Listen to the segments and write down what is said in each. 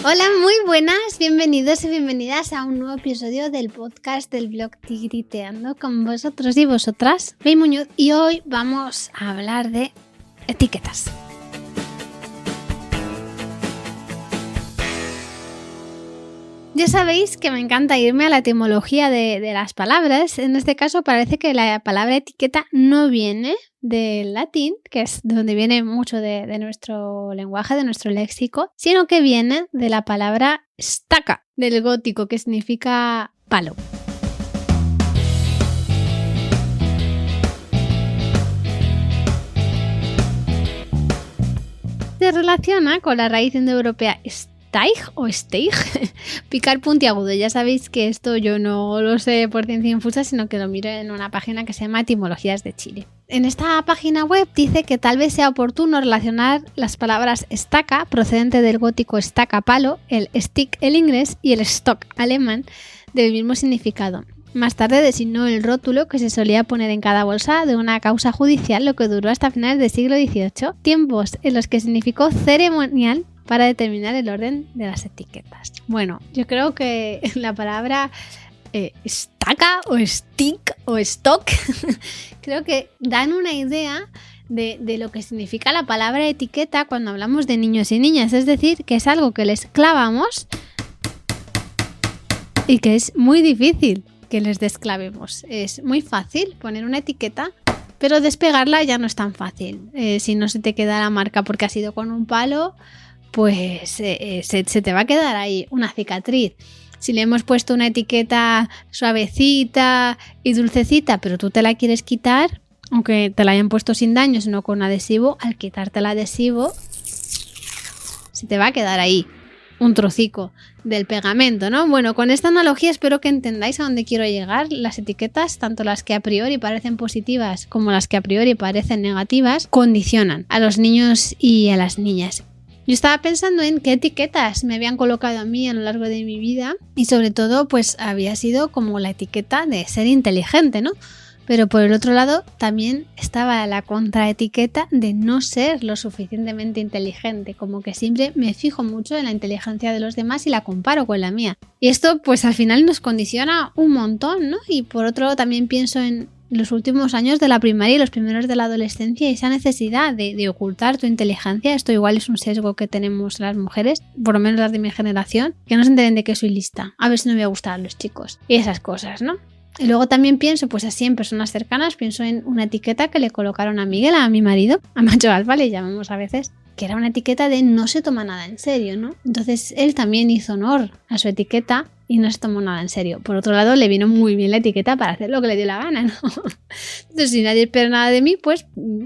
Hola, muy buenas, bienvenidos y bienvenidas a un nuevo episodio del podcast del blog Tigriteando con vosotros y vosotras. Soy Muñoz y hoy vamos a hablar de etiquetas. Ya sabéis que me encanta irme a la etimología de las palabras. En este caso parece que la palabra etiqueta no viene del latín, que es de donde viene mucho de nuestro lenguaje, de nuestro léxico, sino que viene de la palabra stacca, del gótico, que significa palo. Se relaciona con la raíz indoeuropea staig o steig, picar puntiagudo. Ya sabéis que esto yo no lo sé por ciencia infusa, sino que lo miro en una página que se llama Etimologías de Chile. En esta página web dice que tal vez sea oportuno relacionar las palabras estaca, procedente del gótico estaca palo, el stick el inglés y el stock alemán, del mismo significado. Más tarde designó el rótulo que se solía poner en cada bolsa de una causa judicial, lo que duró hasta finales del siglo XVIII, tiempos en los que significó ceremonial para determinar el orden de las etiquetas. Bueno, yo creo que la palabra estaca o stick o stock creo que dan una idea de lo que significa la palabra etiqueta cuando hablamos de niños y niñas. Es decir, que es algo que les clavamos y que es muy difícil que les desclavemos. Es muy fácil poner una etiqueta, pero despegarla ya no es tan fácil. Si no se te queda la marca porque ha sido con un palo, pues se te va a quedar ahí una cicatriz. Si le hemos puesto una etiqueta suavecita y dulcecita, pero tú te la quieres quitar, aunque te la hayan puesto sin daño, sino con adhesivo, al quitarte el adhesivo, se te va a quedar ahí un trocico del pegamento, ¿no? Bueno, con esta analogía espero que entendáis a dónde quiero llegar. Las etiquetas, tanto las que a priori parecen positivas como las que a priori parecen negativas, condicionan a los niños y a las niñas. Yo estaba pensando en qué etiquetas me habían colocado a mí a lo largo de mi vida y sobre todo pues había sido como la etiqueta de ser inteligente, ¿no? Pero por el otro lado también estaba la contraetiqueta de no ser lo suficientemente inteligente, como que siempre me fijo mucho en la inteligencia de los demás y la comparo con la mía. Y esto pues al final nos condiciona un montón, ¿no? Y por otro lado también pienso en los últimos años de la primaria y los primeros de la adolescencia y esa necesidad de ocultar tu inteligencia. Esto igual es un sesgo que tenemos las mujeres, por lo menos las de mi generación, que no se enteren de que soy lista, a ver si no me voy a gustar a los chicos y esas cosas, ¿no? Y luego también pienso, pues así en personas cercanas, pienso en una etiqueta que le colocaron a Miguel, a mi marido, a macho alfa le llamamos a veces, que era una etiqueta de no se toma nada en serio, ¿no? Entonces él también hizo honor a su etiqueta y no se tomó nada en serio. Por otro lado, le vino muy bien la etiqueta para hacer lo que le dio la gana, ¿no? Entonces, si nadie espera nada de mí, pues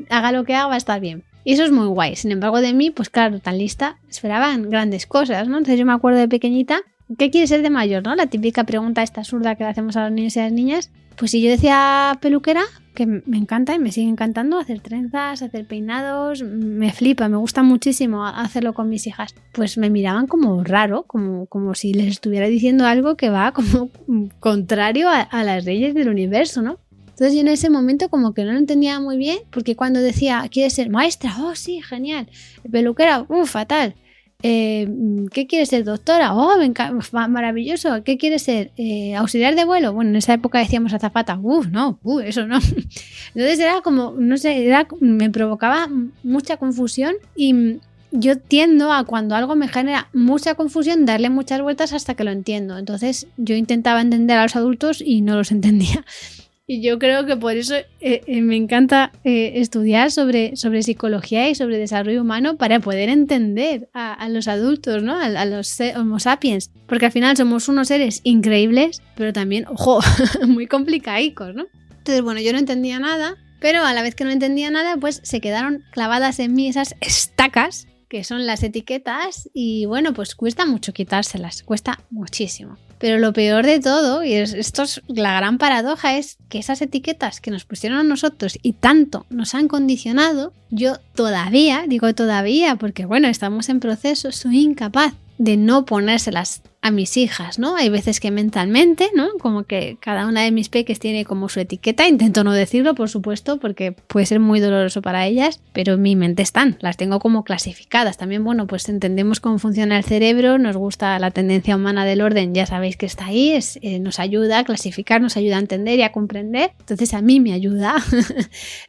haga lo que haga, va a estar bien. Y eso es muy guay. Sin embargo, de mí, pues claro, tan lista, esperaban grandes cosas, ¿no? Entonces yo me acuerdo de pequeñita, ¿qué quieres ser de mayor, no? La típica pregunta esta absurda que le hacemos a los niños y a las niñas. Pues si yo decía peluquera, que me encanta y me sigue encantando hacer trenzas, hacer peinados, me flipa, me gusta muchísimo hacerlo con mis hijas. Pues me miraban como raro, como si les estuviera diciendo algo que va como contrario a las leyes del universo, ¿no? Entonces yo en ese momento como que no lo entendía muy bien, porque cuando decía, ¿quieres ser maestra? Oh, sí, genial. Peluquera, fatal. ¿Qué quieres ser, doctora? Oh, maravilloso. ¿Qué quieres ser? ¿Auxiliar de vuelo? Bueno, en esa época decíamos azafata. No, eso no. Entonces era como, no sé, me provocaba mucha confusión y yo tiendo a cuando algo me genera mucha confusión darle muchas vueltas hasta que lo entiendo. Entonces yo intentaba entender a los adultos y no los entendía. Y yo creo que por eso me encanta estudiar sobre psicología y sobre desarrollo humano para poder entender a los adultos, ¿no? A los Homo sapiens. Porque al final somos unos seres increíbles, pero también, ojo, muy complicaicos, ¿no? Entonces, bueno, yo no entendía nada, pero a la vez que no entendía nada, pues se quedaron clavadas en mí esas estacas, que son las etiquetas, y bueno, pues cuesta mucho quitárselas, cuesta muchísimo. Pero lo peor de todo, y esto es la gran paradoja, es que esas etiquetas que nos pusieron a nosotros y tanto nos han condicionado, yo todavía, digo todavía, porque bueno, estamos en proceso, soy incapaz de no ponérselas a mis hijas, ¿no? Hay veces que mentalmente, ¿no? Como que cada una de mis peques tiene como su etiqueta, intento no decirlo, por supuesto, porque puede ser muy doloroso para ellas, pero en mi mente están, las tengo como clasificadas. También, bueno, pues entendemos cómo funciona el cerebro, nos gusta la tendencia humana del orden, ya sabéis que está ahí, nos ayuda a clasificar, nos ayuda a entender y a comprender, entonces a mí me ayuda.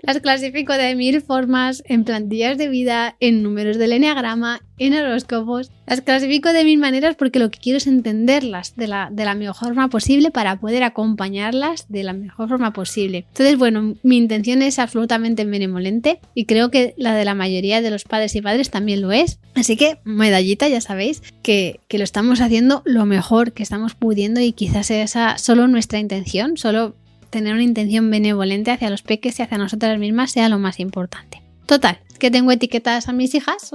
Las clasifico de 1000 formas, en plantillas de vida, en números del eneagrama, en horóscopos. Las clasifico de 1000 maneras porque lo que quiero es entenderlas de la mejor forma posible para poder acompañarlas de la mejor forma posible. Entonces, bueno, mi intención es absolutamente benevolente y creo que la de la mayoría de los padres y madres también lo es. Así que, medallita, ya sabéis que lo estamos haciendo lo mejor que estamos pudiendo y quizás esa solo nuestra intención, solo tener una intención benevolente hacia los peques y hacia nosotras mismas sea lo más importante. Total, que tengo etiquetadas a mis hijas,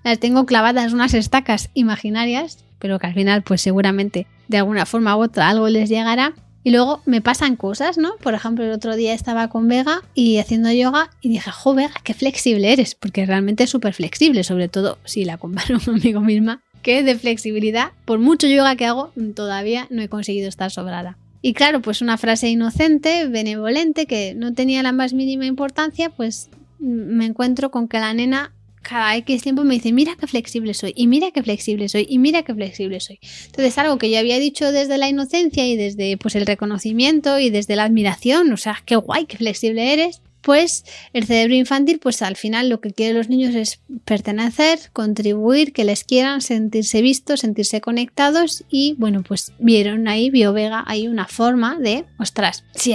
las tengo clavadas unas estacas imaginarias, pero que al final pues seguramente de alguna forma u otra algo les llegará. Y luego me pasan cosas, ¿no? Por ejemplo, el otro día estaba con Vega y haciendo yoga y dije, jo, Vega, qué flexible eres, porque realmente es súper flexible, sobre todo si la comparo conmigo misma, que de flexibilidad, por mucho yoga que hago, todavía no he conseguido estar sobrada. Y claro, pues una frase inocente, benevolente, que no tenía la más mínima importancia, pues me encuentro con que la nena cada X tiempo me dice, mira qué flexible soy, y mira qué flexible soy, y mira qué flexible soy. Entonces, algo que yo había dicho desde la inocencia y desde pues el reconocimiento y desde la admiración, o sea, qué guay, qué flexible eres, pues el cerebro infantil, pues al final lo que quieren los niños es pertenecer, contribuir, que les quieran, sentirse vistos, sentirse conectados y bueno, pues vio Vega ahí una forma de, ostras, si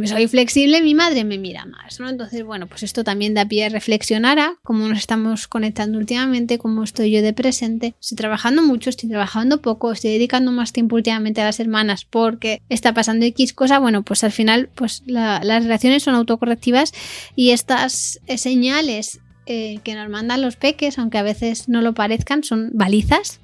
soy flexible, mi madre me mira más, ¿no? Entonces, bueno, pues esto también da pie a reflexionar a cómo nos estamos conectando últimamente, cómo estoy yo de presente, estoy trabajando mucho, estoy trabajando poco, estoy dedicando más tiempo últimamente a las hermanas porque está pasando X cosa, bueno, pues al final, pues las relaciones son autocorrectivas y estas señales que nos mandan los peques, aunque a veces no lo parezcan, son balizas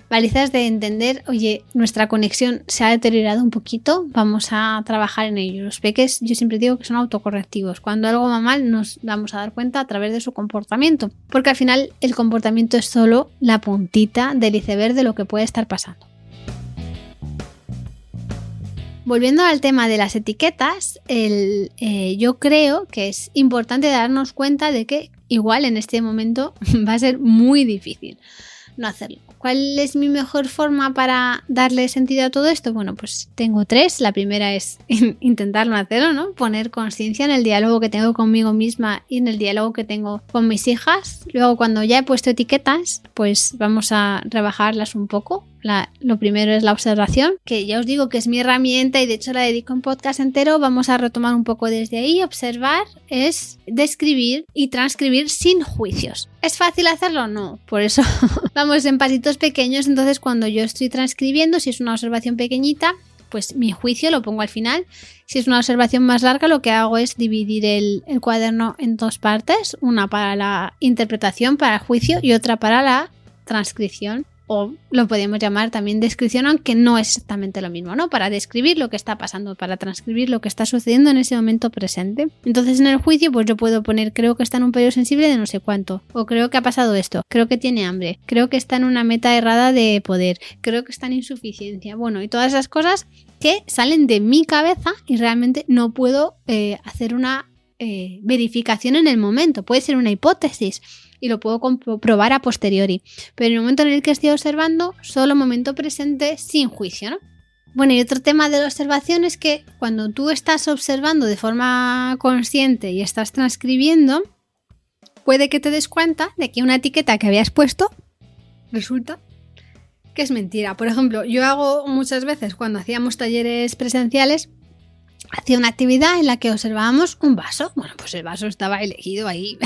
de entender, oye, nuestra conexión se ha deteriorado un poquito, vamos a trabajar en ello. Los peques, yo siempre digo que son autocorrectivos. Cuando algo va mal nos vamos a dar cuenta a través de su comportamiento, porque al final el comportamiento es solo la puntita del iceberg de lo que puede estar pasando. Volviendo al tema de las etiquetas, yo creo que es importante darnos cuenta de que igual en este momento va a ser muy difícil no hacerlo. ¿Cuál es mi mejor forma para darle sentido a todo esto? Bueno, pues tengo 3. La primera es intentar no hacerlo, ¿no? Poner conciencia en el diálogo que tengo conmigo misma y en el diálogo que tengo con mis hijas. Luego, cuando ya he puesto etiquetas, pues vamos a rebajarlas un poco. Lo primero es la observación, que ya os digo que es mi herramienta y de hecho la dedico en podcast entero. Vamos a retomar un poco desde ahí. Observar es describir y transcribir sin juicios. ¿Es fácil hacerlo? No, por eso vamos en pasitos pequeños. Entonces cuando yo estoy transcribiendo, si es una observación pequeñita, pues mi juicio lo pongo al final. Si es una observación más larga, lo que hago es dividir el cuaderno en 2 partes, una para la interpretación, para el juicio y otra para la transcripción. O lo podemos llamar también descripción, aunque no es exactamente lo mismo, ¿no? Para describir lo que está pasando, para transcribir lo que está sucediendo en ese momento presente. Entonces en el juicio pues yo puedo poner, creo que está en un periodo sensible de no sé cuánto, o creo que ha pasado esto, creo que tiene hambre, creo que está en una meta errada de poder, creo que está en insuficiencia, bueno, y todas esas cosas que salen de mi cabeza y realmente no puedo hacer una verificación en el momento, puede ser una hipótesis y lo puedo comprobar a posteriori, pero en el momento en el que estoy observando, solo momento presente sin juicio, ¿no? Bueno, y otro tema de la observación es que cuando tú estás observando de forma consciente y estás transcribiendo, puede que te des cuenta de que una etiqueta que habías puesto resulta que es mentira. Por ejemplo, yo hago muchas veces cuando hacíamos talleres presenciales, hacía una actividad en la que observábamos un vaso. Bueno, pues el vaso estaba elegido ahí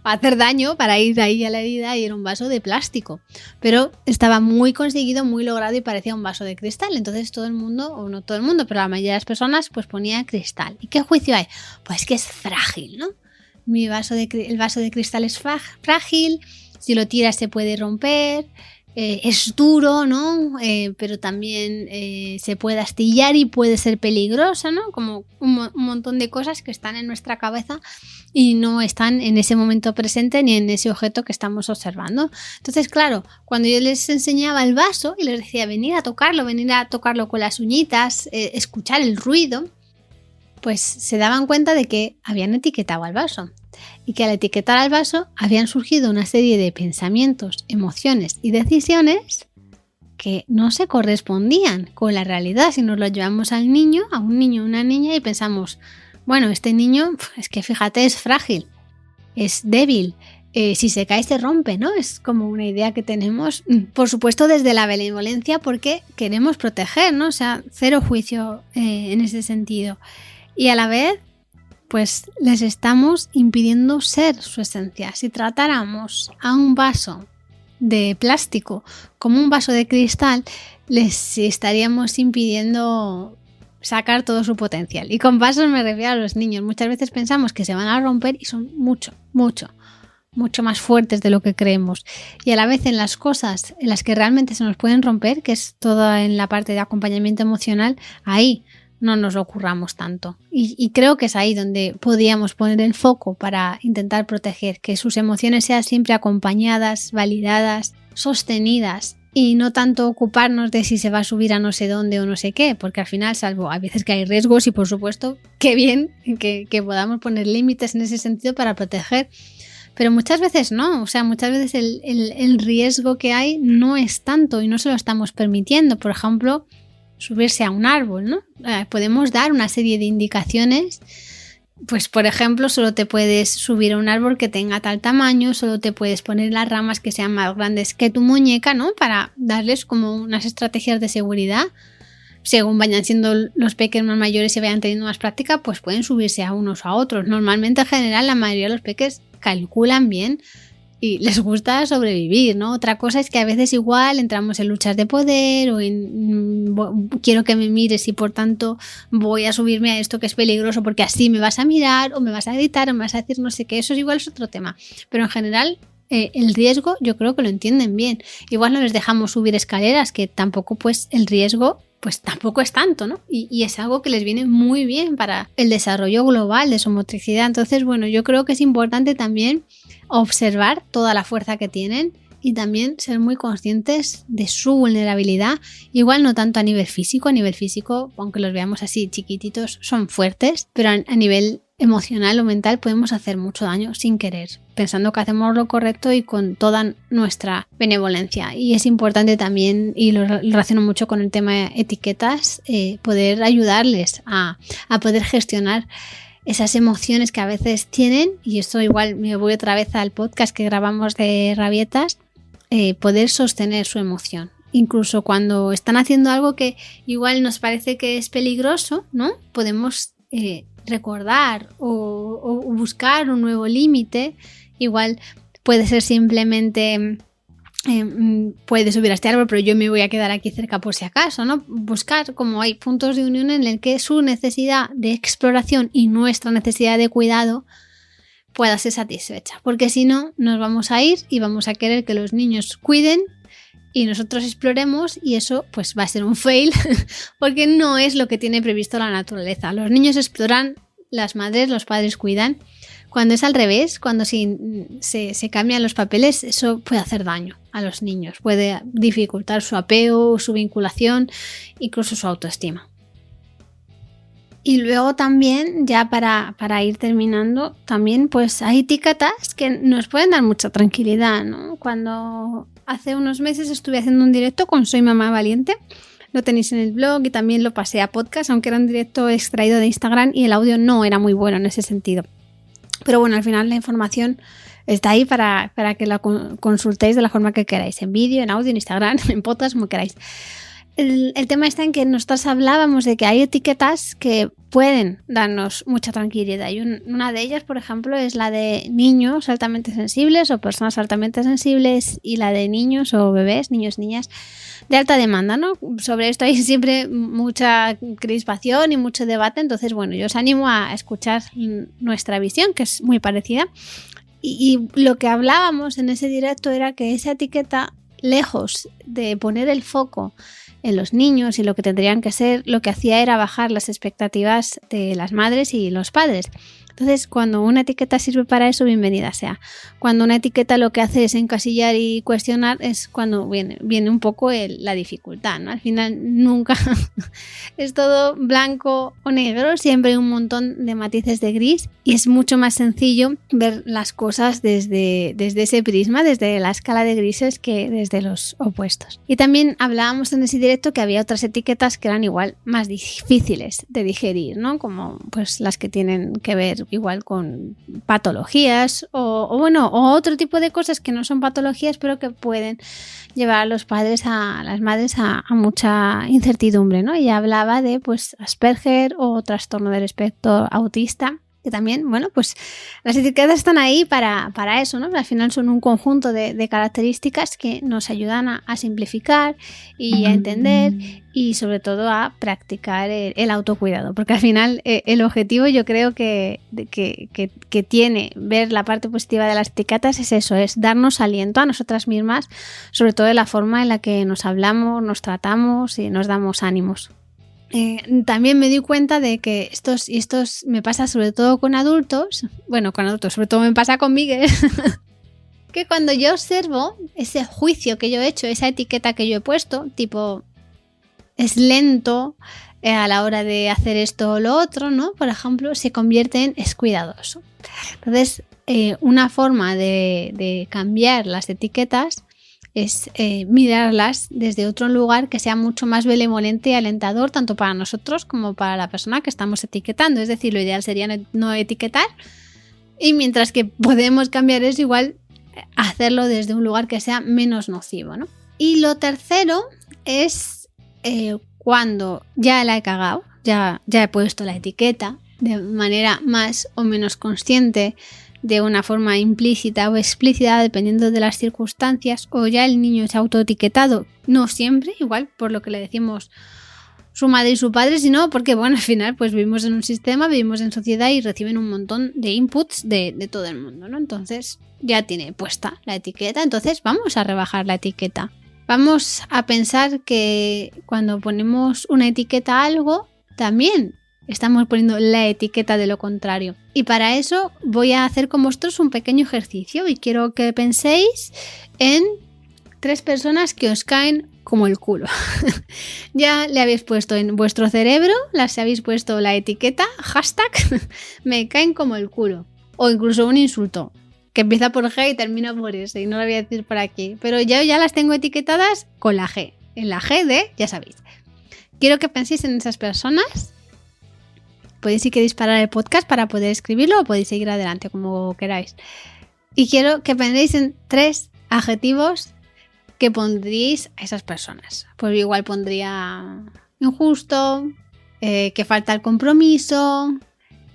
para hacer daño, para ir ahí a la herida, y era un vaso de plástico. Pero estaba muy conseguido, muy logrado y parecía un vaso de cristal. Entonces todo el mundo, o no todo el mundo, pero la mayoría de las personas pues ponía cristal. ¿Y qué juicio hay? Pues que es frágil, ¿no? El vaso de cristal es frágil, si lo tiras se puede romper. es duro, ¿no? Pero también se puede astillar y puede ser peligroso, ¿no? Como un montón de cosas que están en nuestra cabeza y no están en ese momento presente ni en ese objeto que estamos observando. Entonces, claro, cuando yo les enseñaba el vaso y les decía venir a tocarlo con las uñitas, escuchar el ruido, pues se daban cuenta de que habían etiquetado al vaso y que al etiquetar al vaso habían surgido una serie de pensamientos, emociones y decisiones que no se correspondían con la realidad. Si nos lo llevamos al niño, a un niño o una niña y pensamos, bueno, este niño es que fíjate, es frágil, es débil, si se cae se rompe, ¿no? Es como una idea que tenemos, por supuesto desde la benevolencia porque queremos proteger, ¿no? O sea, cero juicio en ese sentido. Y a la vez, pues les estamos impidiendo ser su esencia. Si tratáramos a un vaso de plástico como un vaso de cristal, les estaríamos impidiendo sacar todo su potencial. Y con vasos me refiero a los niños. Muchas veces pensamos que se van a romper y son mucho más fuertes de lo que creemos. Y a la vez en las cosas en las que realmente se nos pueden romper, que es toda en la parte de acompañamiento emocional, ahí no nos lo ocurramos tanto. Y creo que es ahí donde podríamos poner el foco para intentar proteger, que sus emociones sean siempre acompañadas, validadas, sostenidas y no tanto ocuparnos de si se va a subir a no sé dónde o no sé qué, porque al final, salvo a veces que hay riesgos y por supuesto, qué bien que podamos poner límites en ese sentido para proteger, pero muchas veces no, o sea, muchas veces el riesgo que hay no es tanto y no se lo estamos permitiendo. Por ejemplo, subirse a un árbol, ¿no? Podemos dar una serie de indicaciones, pues por ejemplo, solo te puedes subir a un árbol que tenga tal tamaño, solo te puedes poner las ramas que sean más grandes que tu muñeca, ¿no? Para darles como unas estrategias de seguridad. Según vayan siendo los peques más mayores y vayan teniendo más práctica, pues pueden subirse a unos o a otros. Normalmente, en general, la mayoría de los peques calculan bien y les gusta sobrevivir, ¿no? Otra cosa es que a veces igual entramos en luchas de poder o en quiero que me mires y por tanto voy a subirme a esto que es peligroso porque así me vas a mirar o me vas a gritar o me vas a decir no sé qué. Eso igual es otro tema. Pero en general el riesgo yo creo que lo entienden bien. Igual no les dejamos subir escaleras, que tampoco pues el riesgo pues tampoco es tanto, ¿no? Y es algo que les viene muy bien para el desarrollo global de su motricidad. Entonces, bueno, yo creo que es importante también observar toda la fuerza que tienen y también ser muy conscientes de su vulnerabilidad. Igual no tanto a nivel físico, aunque los veamos así chiquititos, son fuertes, pero a nivel emocional o mental podemos hacer mucho daño sin querer, pensando que hacemos lo correcto y con toda nuestra benevolencia. Y es importante también, y lo relaciono mucho con el tema de etiquetas, poder ayudarles a poder gestionar esas emociones que a veces tienen, y esto igual me voy otra vez al podcast que grabamos de rabietas, poder sostener su emoción. Incluso cuando están haciendo algo que igual nos parece que es peligroso, ¿no? Podemos recordar o buscar un nuevo límite. Igual puede ser simplemente puede subir a este árbol, pero yo me voy a quedar aquí cerca por si acaso, ¿no? Buscar como hay puntos de unión en el que su necesidad de exploración y nuestra necesidad de cuidado pueda ser satisfecha, porque si no nos vamos a ir y vamos a querer que los niños cuiden y nosotros exploremos, y eso pues va a ser un fail porque no es lo que tiene previsto la naturaleza. Los niños exploran, las madres, los padres cuidan. Cuando es al revés, cuando se cambian los papeles, eso puede hacer daño a los niños, puede dificultar su apego, su vinculación, incluso su autoestima. Y luego también, ya para ir terminando, también pues hay etiquetas que nos pueden dar mucha tranquilidad, ¿no? Cuando hace unos meses estuve haciendo un directo con Soy Mamá Valiente, lo tenéis en el blog y también lo pasé a podcast, aunque era un directo extraído de Instagram y el audio no era muy bueno en ese sentido. Pero bueno, al final la información está ahí para que la consultéis de la forma que queráis, en vídeo, en audio, en Instagram, en podcast, como queráis. El tema está en que nosotros hablábamos de que hay etiquetas que pueden darnos mucha tranquilidad y una de ellas, por ejemplo, es la de niños altamente sensibles o personas altamente sensibles y la de niños o bebés, niños, niñas de alta demanda, ¿no? Sobre esto hay siempre mucha crispación y mucho debate, entonces bueno, yo os animo a escuchar nuestra visión, que es muy parecida, y lo que hablábamos en ese directo era que esa etiqueta lejos de poner el foco en los niños y lo que tendrían que ser, lo que hacía era bajar las expectativas de las madres y los padres. Entonces, cuando una etiqueta sirve para eso, bienvenida sea. Cuando una etiqueta lo que hace es encasillar y cuestionar, es cuando viene un poco la dificultad, ¿no? Al final nunca es todo blanco o negro, siempre hay un montón de matices de gris y es mucho más sencillo ver las cosas desde ese prisma, desde la escala de grises, que desde los opuestos. Y también hablábamos en ese directo que había otras etiquetas que eran igual más difíciles de digerir, ¿no? Como pues las que tienen que ver igual con patologías o otro tipo de cosas que no son patologías, pero que pueden llevar a los padres, a las madres a mucha incertidumbre, ¿no? Ella hablaba de pues Asperger o trastorno del espectro autista, que también, bueno, pues las etiquetas están ahí para eso, ¿no? Al final son un conjunto de características que nos ayudan a simplificar y a entender y sobre todo a practicar el autocuidado, porque al final el objetivo yo creo que tiene ver la parte positiva de las etiquetas es eso, es darnos aliento a nosotras mismas, sobre todo de la forma en la que nos hablamos, nos tratamos y nos damos ánimos. También me di cuenta de que estos me pasa sobre todo con adultos, sobre todo me pasa con Miguel, que cuando yo observo ese juicio que yo he hecho, esa etiqueta que yo he puesto, tipo, es lento a la hora de hacer esto o lo otro, ¿no? Por ejemplo, se convierte en es cuidadoso. Entonces, una forma de cambiar las etiquetas es mirarlas desde otro lugar que sea mucho más benevolente y alentador tanto para nosotros como para la persona que estamos etiquetando. Es decir, lo ideal sería no etiquetar, y mientras que podemos cambiar eso, igual hacerlo desde un lugar que sea menos nocivo, ¿no? Y lo tercero es cuando ya la he cagado, ya he puesto la etiqueta de manera más o menos consciente, de una forma implícita o explícita, dependiendo de las circunstancias, o ya el niño es autoetiquetado, no siempre, igual por lo que le decimos su madre y su padre, sino porque, bueno, al final pues vivimos en un sistema, vivimos en sociedad y reciben un montón de inputs de todo el mundo, ¿no? Entonces ya tiene puesta la etiqueta, entonces vamos a rebajar la etiqueta. Vamos a pensar que cuando ponemos una etiqueta a algo, también estamos poniendo la etiqueta de lo contrario. Y para eso voy a hacer con vosotros un pequeño ejercicio y quiero que penséis en 3 personas que os caen como el culo. Ya le habéis puesto en vuestro cerebro, las habéis puesto la etiqueta, hashtag, me caen como el culo. O incluso un insulto, que empieza por G y termina por S, y no lo voy a decir por aquí. Pero yo ya las tengo etiquetadas con la G. En la G de, ya sabéis. Quiero que penséis en esas personas. Podéis sí que disparar el podcast para poder escribirlo o podéis seguir adelante como queráis. Y quiero que penséis en 3 adjetivos que pondríais a esas personas. Pues igual pondría injusto, que falta el compromiso,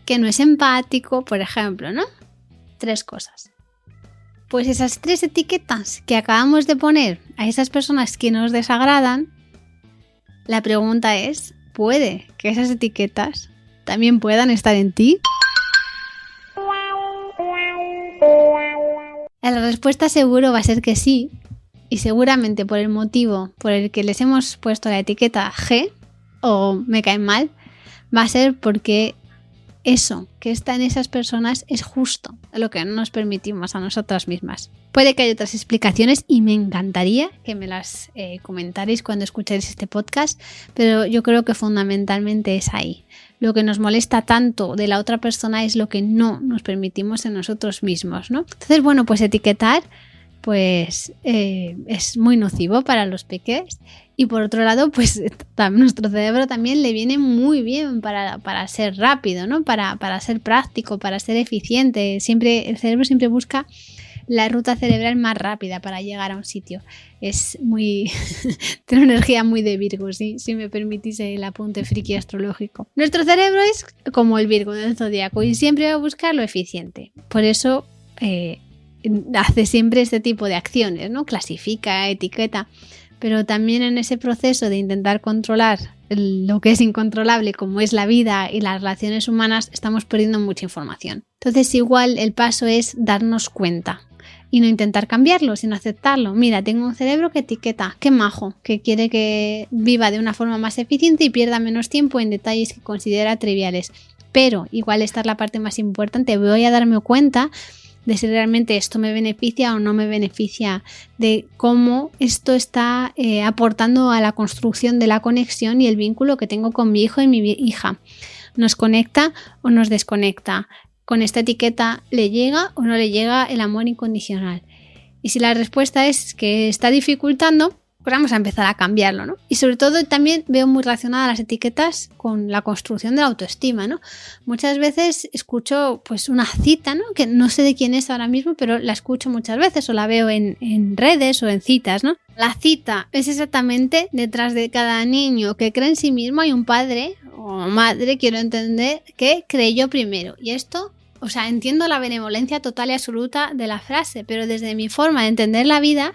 que no es empático, por ejemplo, ¿no? 3 cosas. Pues esas 3 etiquetas que acabamos de poner a esas personas que nos desagradan, la pregunta es, ¿puede que esas etiquetas también puedan estar en ti? La respuesta seguro va a ser que sí, y seguramente por el motivo por el que les hemos puesto la etiqueta G o me caen mal, va a ser porque eso que está en esas personas es justo lo que no nos permitimos a nosotras mismas. Puede que haya otras explicaciones y me encantaría que me las comentaréis cuando escuchéis este podcast, pero yo creo que fundamentalmente es ahí. Lo que nos molesta tanto de la otra persona es lo que no nos permitimos en nosotros mismos, ¿no? Entonces, bueno, pues etiquetar pues es muy nocivo para los peques. Y por otro lado, pues nuestro cerebro también le viene muy bien para ser rápido, ¿no? Para ser práctico, para ser eficiente. El cerebro siempre busca la ruta cerebral más rápida para llegar a un sitio. Es muy... tiene una energía muy de Virgo, ¿sí? Si me permitís el apunte friki astrológico. Nuestro cerebro es como el Virgo del zodiaco y siempre va a buscar lo eficiente. Por eso hace siempre este tipo de acciones, ¿no? Clasifica, etiqueta. Pero también en ese proceso de intentar controlar lo que es incontrolable, como es la vida y las relaciones humanas, estamos perdiendo mucha información. Entonces, igual el paso es darnos cuenta. y no intentar cambiarlo, sino aceptarlo. Mira, tengo un cerebro que etiqueta, qué majo, que quiere que viva de una forma más eficiente y pierda menos tiempo en detalles que considera triviales. Pero, igual esta es la parte más importante, voy a darme cuenta de si realmente esto me beneficia o no me beneficia, de cómo esto está aportando a la construcción de la conexión y el vínculo que tengo con mi hijo y mi hija. ¿Nos conecta o nos desconecta? ¿Con esta etiqueta le llega o no le llega el amor incondicional? Y si la respuesta es que está dificultando, pues vamos a empezar a cambiarlo, ¿no? Y sobre todo también veo muy relacionadas las etiquetas con la construcción de la autoestima, ¿no? Muchas veces escucho pues una cita, ¿no? Que no sé de quién es ahora mismo, pero la escucho muchas veces o la veo en redes o en citas, ¿no? La cita es exactamente: detrás de cada niño que cree en sí mismo hay un padre o madre, quiero entender, que creyó primero. Y esto, o sea, entiendo la benevolencia total y absoluta de la frase, pero desde mi forma de entender la vida,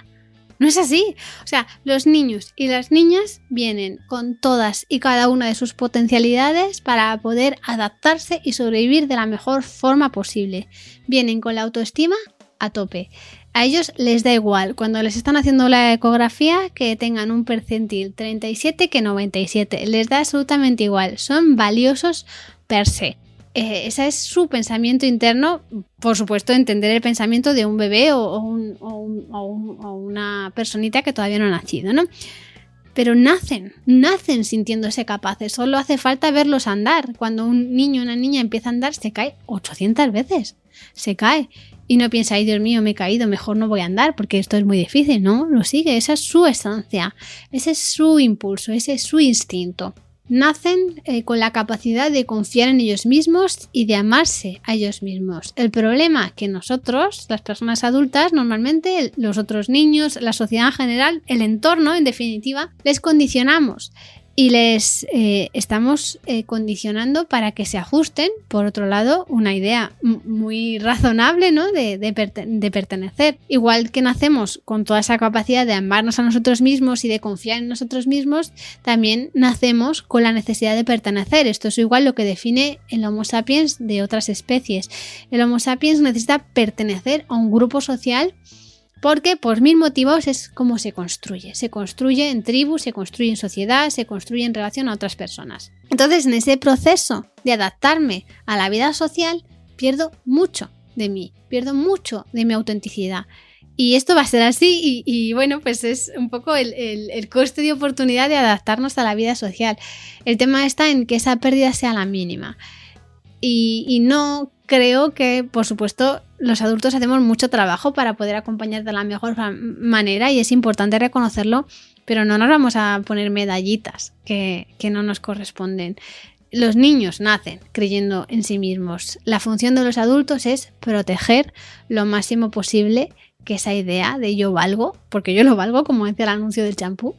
no es así. O sea, los niños y las niñas vienen con todas y cada una de sus potencialidades para poder adaptarse y sobrevivir de la mejor forma posible. Vienen con la autoestima a tope. A ellos les da igual cuando les están haciendo la ecografía que tengan un percentil 37 que 97. Les da absolutamente igual. Son valiosos per se. Ese es su pensamiento interno. Por supuesto, entender el pensamiento de un bebé o una personita que todavía no ha nacido, ¿no? Pero nacen sintiéndose capaces. Solo hace falta verlos andar. Cuando un niño o una niña empieza a andar, se cae 800 veces. Se cae. Y no piensa: ay, Dios mío, me he caído, mejor no voy a andar porque esto es muy difícil. No, lo sigue. Esa es su esencia. Ese es su impulso. Ese es su instinto. Nacen con la capacidad de confiar en ellos mismos y de amarse a ellos mismos. El problema es que nosotros, las personas adultas, normalmente los otros niños, la sociedad en general, el entorno, en definitiva, les condicionamos y les estamos condicionando para que se ajusten. Por otro lado, una idea muy razonable, ¿no? de pertenecer. Igual que nacemos con toda esa capacidad de amarnos a nosotros mismos y de confiar en nosotros mismos, también nacemos con la necesidad de pertenecer. Esto es igual lo que define el Homo sapiens de otras especies. El Homo sapiens necesita pertenecer a un grupo social, porque por mil motivos es como se construye. Se construye en tribu, se construye en sociedad, se construye en relación a otras personas. Entonces, en ese proceso de adaptarme a la vida social, pierdo mucho de mí, pierdo mucho de mi autenticidad. Y esto va a ser así y bueno, pues es un poco el coste de oportunidad de adaptarnos a la vida social. El tema está en que esa pérdida sea la mínima. Y no creo que, por supuesto, los adultos hacemos mucho trabajo para poder acompañar de la mejor manera y es importante reconocerlo, pero no nos vamos a poner medallitas que no nos corresponden. Los niños nacen creyendo en sí mismos. La función de los adultos es proteger lo máximo posible que esa idea de yo valgo, porque yo lo valgo, como decía el anuncio del champú,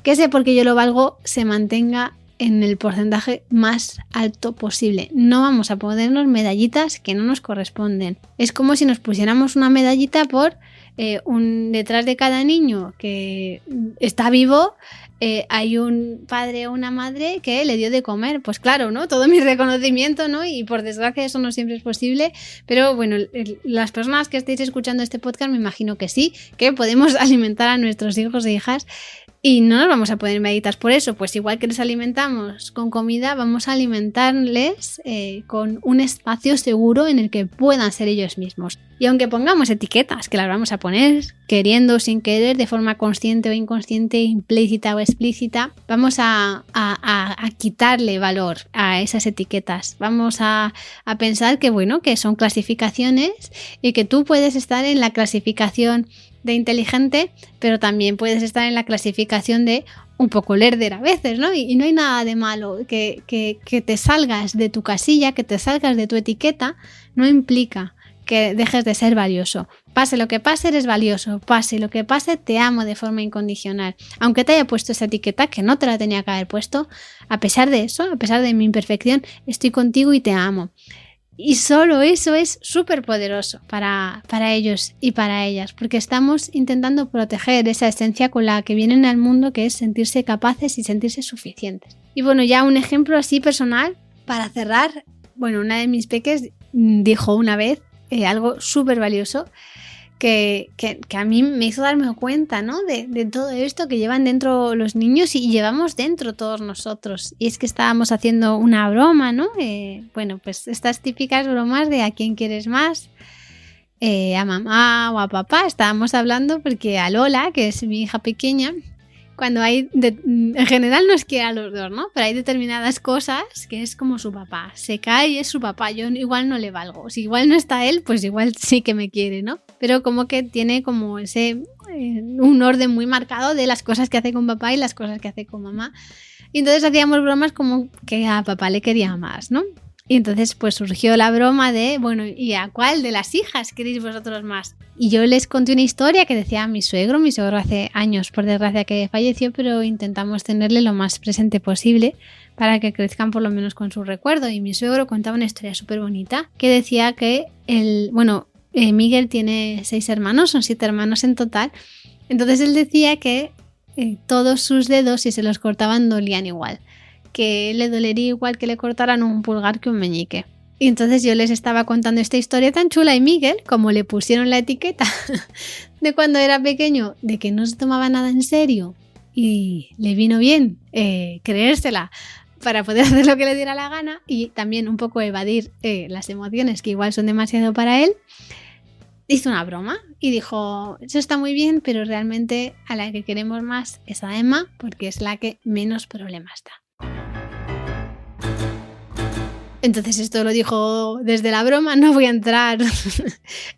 que ese porque yo lo valgo se mantenga en el porcentaje más alto posible. No vamos a ponernos medallitas que no nos corresponden. Es como si nos pusiéramos una medallita por detrás de cada niño que está vivo, hay un padre o una madre que le dio de comer. Pues claro, ¿no? Todo mi reconocimiento, ¿no? Y por desgracia eso no siempre es posible, pero bueno, las personas que estéis escuchando este podcast me imagino que sí, que podemos alimentar a nuestros hijos e hijas. Y no nos vamos a poner medallitas por eso. Pues igual que les alimentamos con comida, vamos a alimentarles con un espacio seguro en el que puedan ser ellos mismos. Y aunque pongamos etiquetas, que las vamos a poner queriendo o sin querer, de forma consciente o inconsciente, implícita o explícita, vamos a quitarle valor a esas etiquetas. Vamos a pensar que, bueno, que son clasificaciones y que tú puedes estar en la clasificación de inteligente, pero también puedes estar en la clasificación de un poco lerder a veces, ¿no? Y no hay nada de malo. Que te salgas de tu casilla, que te salgas de tu etiqueta, no implica que dejes de ser valioso. Pase lo que pase, eres valioso. Pase lo que pase, te amo de forma incondicional. Aunque te haya puesto esa etiqueta, que no te la tenía que haber puesto, a pesar de eso, a pesar de mi imperfección, estoy contigo y te amo. Y solo eso es súper poderoso para ellos y para ellas, porque estamos intentando proteger esa esencia con la que vienen al mundo, que es sentirse capaces y sentirse suficientes. Y bueno, ya un ejemplo así personal para cerrar. Bueno, una de mis peques dijo una vez algo súper valioso, que a mí me hizo darme cuenta, ¿no? De todo esto que llevan dentro los niños y llevamos dentro todos nosotros. Y es que estábamos haciendo una broma, ¿no? Bueno, pues estas típicas bromas de a quién quieres más, a mamá o a papá. Estábamos hablando porque a Lola, que es mi hija pequeña, cuando hay, en general no es que a los dos, ¿no? Pero hay determinadas cosas que es como su papá. Se cae y es su papá, yo igual no le valgo. Si igual no está él, pues igual sí que me quiere, ¿no? Pero como que tiene como ese, un orden muy marcado de las cosas que hace con papá y las cosas que hace con mamá. Y entonces hacíamos bromas como que a papá le quería más, ¿no? Y entonces pues surgió la broma de, bueno, ¿y a cuál de las hijas queréis vosotros más? Y yo les conté una historia que decía mi suegro hace años, por desgracia, que falleció, pero intentamos tenerle lo más presente posible para que crezcan por lo menos con su recuerdo. Y mi suegro contaba una historia súper bonita que decía que Miguel tiene 6 hermanos, son 7 hermanos en total. Entonces él decía que todos sus dedos, si se los cortaban, dolían igual. Que le dolería igual que le cortaran un pulgar que un meñique. Y entonces yo les estaba contando esta historia tan chula y Miguel, como le pusieron la etiqueta de cuando era pequeño, de que no se tomaba nada en serio y le vino bien creérsela para poder hacer lo que le diera la gana y también un poco evadir las emociones que igual son demasiado para él, hizo una broma y dijo, eso está muy bien, pero realmente a la que queremos más es a Emma porque es la que menos problemas da. Entonces esto lo dijo desde la broma, no voy a entrar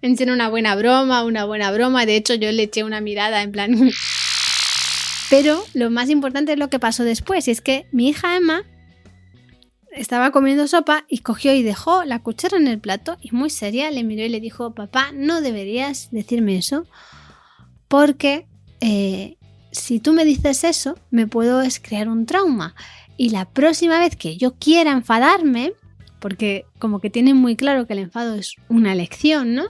en ser una buena broma, de hecho yo le eché una mirada en plan... Pero lo más importante es lo que pasó después, y es que mi hija Emma estaba comiendo sopa y cogió y dejó la cuchara en el plato y muy seria le miró y le dijo, papá, no deberías decirme eso porque si tú me dices eso me puedo crear un trauma y la próxima vez que yo quiera enfadarme, porque como que tienen muy claro que el enfado es una elección, ¿no?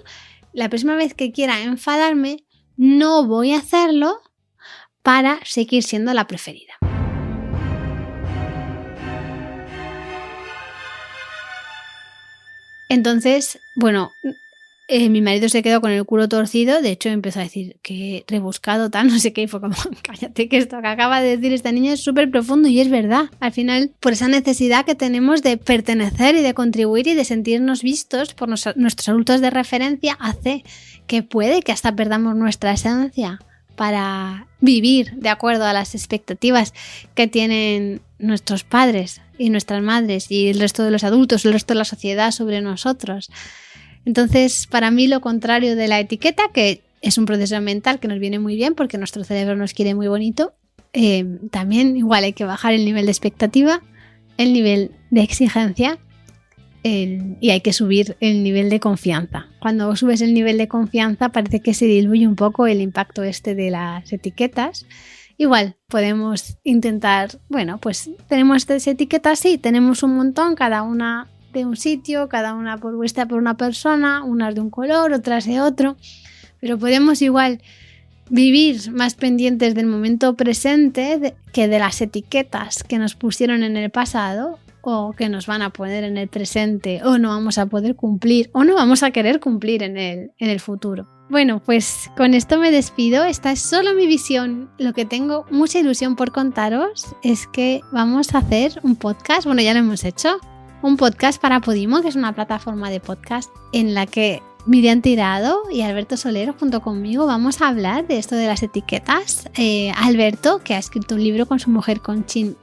La próxima vez que quiera enfadarme, no voy a hacerlo para seguir siendo la preferida. Entonces, bueno, mi marido se quedó con el culo torcido, de hecho empezó a decir que rebuscado tal, no sé qué, y fue como, cállate que esto que acaba de decir esta niña es súper profundo y es verdad. Al final, por esa necesidad que tenemos de pertenecer y de contribuir y de sentirnos vistos por nuestros adultos de referencia, hace que puede que hasta perdamos nuestra esencia para vivir de acuerdo a las expectativas que tienen nuestros padres y nuestras madres y el resto de los adultos, el resto de la sociedad sobre nosotros. Entonces, para mí lo contrario de la etiqueta, que es un proceso mental que nos viene muy bien porque nuestro cerebro nos quiere muy bonito, también igual hay que bajar el nivel de expectativa, el nivel de exigencia y hay que subir el nivel de confianza. Cuando subes el nivel de confianza parece que se diluye un poco el impacto de las etiquetas. Igual podemos intentar, bueno, pues tenemos estas etiquetas, sí, tenemos un montón, cada una de un sitio, cada una puesta por una persona, unas de un color, otras de otro, pero podemos igual vivir más pendientes del momento presente que de las etiquetas que nos pusieron en el pasado o que nos van a poner en el presente o no vamos a poder cumplir o no vamos a querer cumplir en el futuro. Bueno, pues con esto me despido. Esta es solo mi visión. Lo que tengo mucha ilusión por contaros es que vamos a hacer un podcast, bueno, ya lo hemos hecho, un podcast para Podimo, que es una plataforma de podcast en la que Miriam Tirado y Alberto Solero junto conmigo vamos a hablar de esto de las etiquetas. Alberto, que ha escrito un libro con su mujer Conchín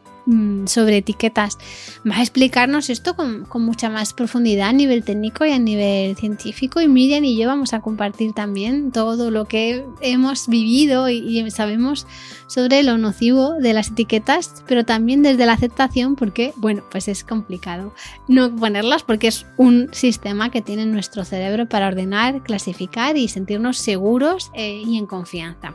sobre etiquetas, va a explicarnos esto con mucha más profundidad a nivel técnico y a nivel científico, y Miriam y yo vamos a compartir también todo lo que hemos vivido y sabemos sobre lo nocivo de las etiquetas, pero también desde la aceptación, porque bueno, pues es complicado no ponerlas porque es un sistema que tiene nuestro cerebro para ordenar, clasificar y sentirnos seguros y en confianza.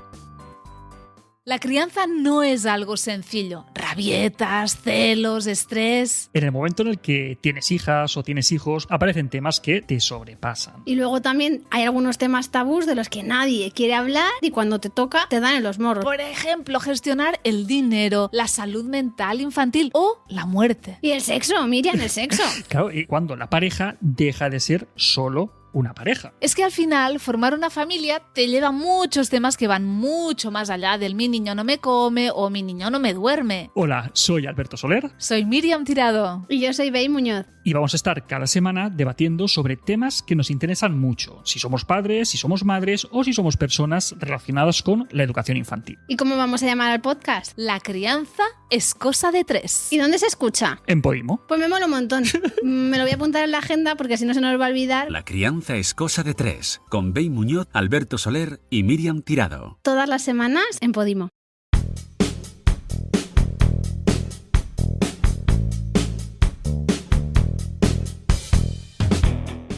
La crianza no es algo sencillo. Rabietas, celos, estrés... En el momento en el que tienes hijas o tienes hijos, aparecen temas que te sobrepasan. Y luego también hay algunos temas tabús de los que nadie quiere hablar y cuando te toca te dan en los morros. Por ejemplo, gestionar el dinero, la salud mental infantil o la muerte. Y el sexo, Miriam, el sexo. Claro, y cuando la pareja deja de ser solo una pareja. Es que al final formar una familia te lleva muchos temas que van mucho más allá del mi niño no me come o mi niño no me duerme. Hola, soy Alberto Soler. Soy Miriam Tirado. Y yo soy Bey Muñoz. Y vamos a estar cada semana debatiendo sobre temas que nos interesan mucho, si somos padres, si somos madres o si somos personas relacionadas con la educación infantil. ¿Y cómo vamos a llamar al podcast? La crianza es cosa de tres. ¿Y dónde se escucha? En Podimo. Pues me mola un montón. Me lo voy a apuntar en la agenda porque si no se nos va a olvidar. La crianza es cosa de tres, con Bey Muñoz, Alberto Soler y Miriam Tirado. Todas las semanas en Podimo.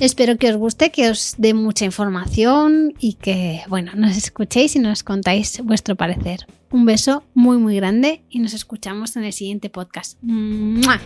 Espero que os guste, que os dé mucha información y que, bueno, nos escuchéis y nos contáis vuestro parecer. Un beso muy, muy grande y nos escuchamos en el siguiente podcast. ¡Mua!